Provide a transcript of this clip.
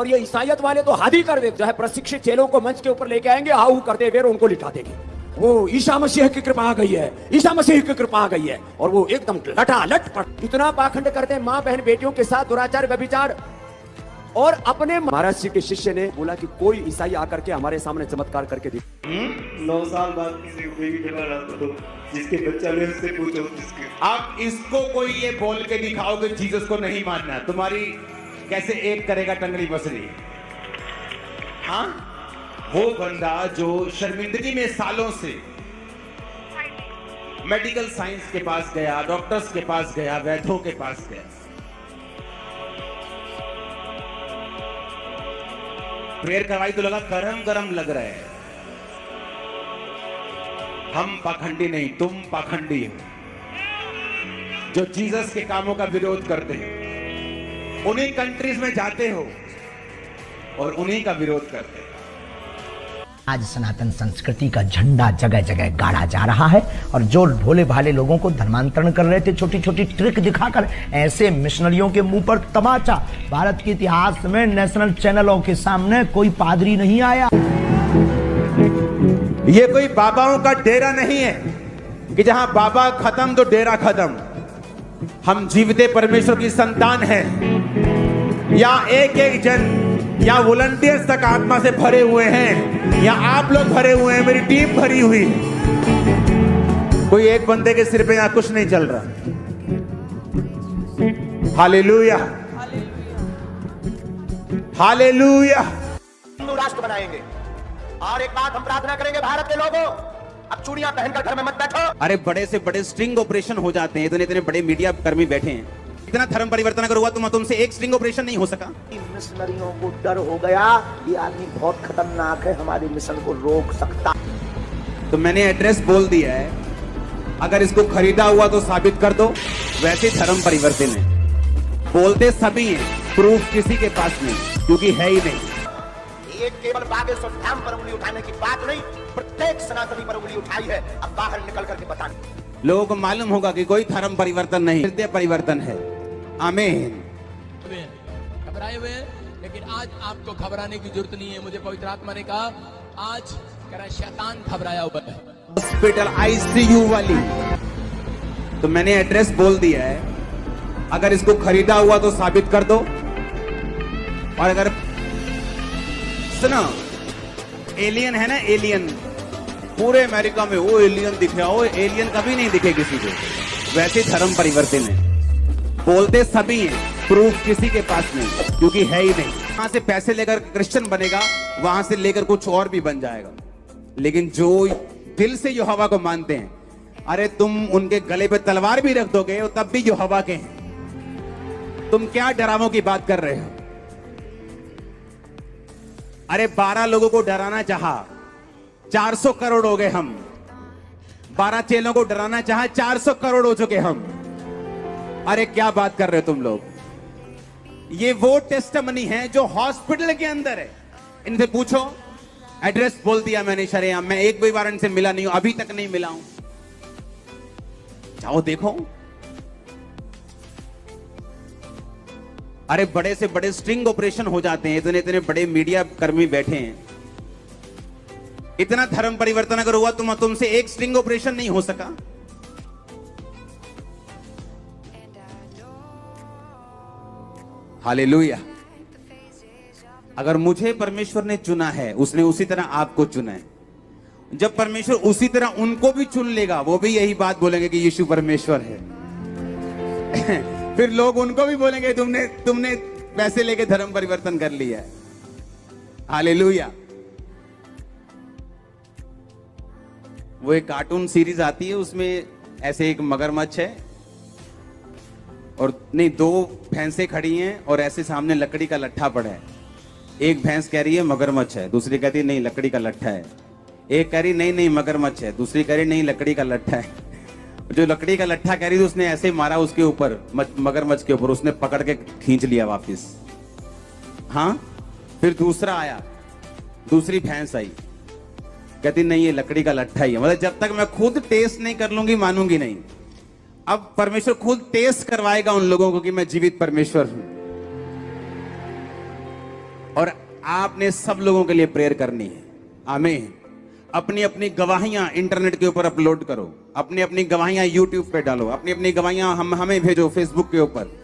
और ये ईसाइयत वाले तो हादी कर दे, जो है प्रशिक्षित चेलों को मंच के ऊपर लेके आएंगे, हाउ करते हुए उनको लिटा देंगे। वो ईसा मसीह की कृपा आ गई है, ईसा मसीह की कृपा आ गई है, और वो एकदम लटालट पर इतना पाखंड करते हैं, माँ बहन बेटियों के साथ दुराचार व्यभिचार। और अपने महाराज जी के शिष्य ने बोला कि कोई ईसाई आकर के हमारे सामने चमत्कार करके दी। 9 साल बाद किसी को कोई भी खिला रहा तो जिसके बच्चा में उससे पूछो जिसके। अब इसको कोई ये बोल के दिखाओ कि जीसस को नहीं मानना, तुम्हारी कैसे एक करेगा टंगड़ी बसरी। हाँ, वो बंदा जो शर्मिंदगी में सालों से मेडिकल साइंस के पास गया, डॉक्टर्स के पास गया, वैद्यों के पास गया, प्रेयर करवाई तो लगा गरम गरम लग रहा है। हम पाखंडी नहीं, तुम पाखंडी हो जो जीसस के कामों का विरोध करते हैं। उन्हीं कंट्रीज में जाते हो और उन्हीं का विरोध करते हो। आज सनातन संस्कृति का झंडा जगह जगह गाड़ा जा रहा है और जो भोले भाले लोगों को धर्मांतरण कर रहे थे छोटी छोटी ट्रिक दिखाकर, ऐसे मिशनरियों के मुंह पर तमाचा। भारत के इतिहास में नेशनल चैनलों के सामने कोई पादरी नहीं आया। ये कोई बाबाओं का डेरा नहीं है कि जहां बाबा खत्म तो डेरा खत्म। हम जीविते परमेश्वर की संतान हैं। या एक एक जन या वॉलंटियर्स तक आत्मा से भरे हुए हैं, या आप लोग भरे हुए हैं, मेरी टीम भरी हुई। कोई एक बंदे के सिर पे यहां कुछ नहीं चल रहा। Hallelujah, hallelujah. हिंदू राष्ट्र बनाएंगे। और एक बात हम प्रार्थना करेंगे भारत के लोगों, अब चूड़ियां पहनकर घर में मत बैठो। अरे बड़े से बड़े स्ट्रिंग ऑपरेशन हो जाते हैं, इतने इतने बड़े मीडिया कर्मी बैठे हैं। इतना धर्म परिवर्तन अगर हुआ तो तुमसे एक स्ट्रिंग ऑपरेशन नहीं हो सका। मिशनरियों को डर हो गया, ये आदमी बहुत खतरनाक है, हमारे मिशन को रोक सकता। तो मैंने एड्रेस बोल दिया है, अगर इसको खरीदा हुआ तो साबित कर दो। वैसे धर्म परिवर्तन है, बोलते सभी हैं, प्रूफ किसी के पास नहीं, क्योंकि है ही नहीं। एक केवल बागेश्वर धाम पर उंगली उठाने की बात नहीं, प्रत्येक सनातनी पर उंगली उठाई है। अब बाहर निकल करके बताने लोगों को मालूम होगा कि कोई धर्म परिवर्तन नहीं, हृदय परिवर्तन है। आमीन। घबराए हुए हैं, लेकिन आज आपको घबराने की जरूरत नहीं है। मुझे पवित्र आत्मा ने कहा आज करा शैतान घबराया हुआ है। हॉस्पिटल आईसीयू वाली। तो मैंने एड्रेस बोल दिया है, अगर इसको खरीदा हुआ तो साबित कर दो। और अगर सुनो, एलियन है ना, एलियन पूरे अमेरिका में वो एलियन दिखे, वो एलियन कभी नहीं दिखे किसी को। वैसे धर्म परिवर्तन है, बोलते सभी हैं, प्रूफ किसी के पास नहीं, क्योंकि है ही नहीं। वहां से पैसे लेकर क्रिश्चियन बनेगा, वहां से लेकर कुछ और भी बन जाएगा। लेकिन जो दिल से यहोवा को मानते हैं, अरे तुम उनके गले पे तलवार भी रख दोगे तब भी यहोवा के हैं। तुम क्या डरावों की बात कर रहे हो? अरे 12 लोगों को डराना चाहा, 400 करोड़ हो गए हम। 12 चेलों को डराना चाहा, 400 करोड़ हो चुके हम। अरे क्या बात कर रहे हो तुम लोग? ये वो टेस्टमनी है जो हॉस्पिटल के अंदर है। इनसे पूछो, एड्रेस बोल दिया मैंने शरेआम। मैं एक भी बार इनसे मिला नहीं हूं, अभी तक नहीं मिला हूं। जाओ देखो। अरे बड़े से बड़े स्ट्रिंग ऑपरेशन हो जाते हैं, इतने इतने बड़े मीडिया कर्मी बैठे हैं। इतना धर्म परिवर्तन अगर हुआ तो तुमसे एक स्ट्रिंग ऑपरेशन नहीं हो सका। हालेलुया। अगर मुझे परमेश्वर ने चुना है, उसने उसी तरह आपको चुना है। जब परमेश्वर उसी तरह उनको भी चुन लेगा, वो भी यही बात बोलेंगे कि यीशु परमेश्वर है। फिर लोग उनको भी बोलेंगे तुमने पैसे लेके धर्म परिवर्तन कर लिया है। हालेलुया। वो एक कार्टून सीरीज आती है, उसमें ऐसे एक मगरमच्छ है और नहीं, 2 भैंसें खड़ी हैं और ऐसे सामने लकड़ी का लट्ठा पड़ा है। एक भैंस कह रही है मगरमच्छ है, दूसरी कहती है नहीं लकड़ी का लट्ठा है। एक कह रही नहीं नहीं मगरमच्छ है, दूसरी कह रही नहीं लकड़ी का लट्ठा है। जो लकड़ी का लट्ठा कह रही थी उसने ऐसे मारा उसके ऊपर, मगरमच्छ के ऊपर, उसने पकड़ के खींच लिया वापस। हाँ, फिर दूसरा आया, दूसरी भैंस आई, कहती नहीं ये लकड़ी का लट्ठा ही है। मतलब जब तक मैं खुद टेस्ट नहीं कर लूंगी मानूंगी नहीं। अब परमेश्वर खुद टेस्ट करवाएगा उन लोगों को कि मैं जीवित परमेश्वर हूं। और आपने सब लोगों के लिए प्रेयर करनी है। आमीन। अपनी अपनी गवाहियां इंटरनेट के ऊपर अपलोड करो, अपनी अपनी गवाहियां यूट्यूब पे डालो, अपनी अपनी गवाहियां हमें भेजो फेसबुक के ऊपर।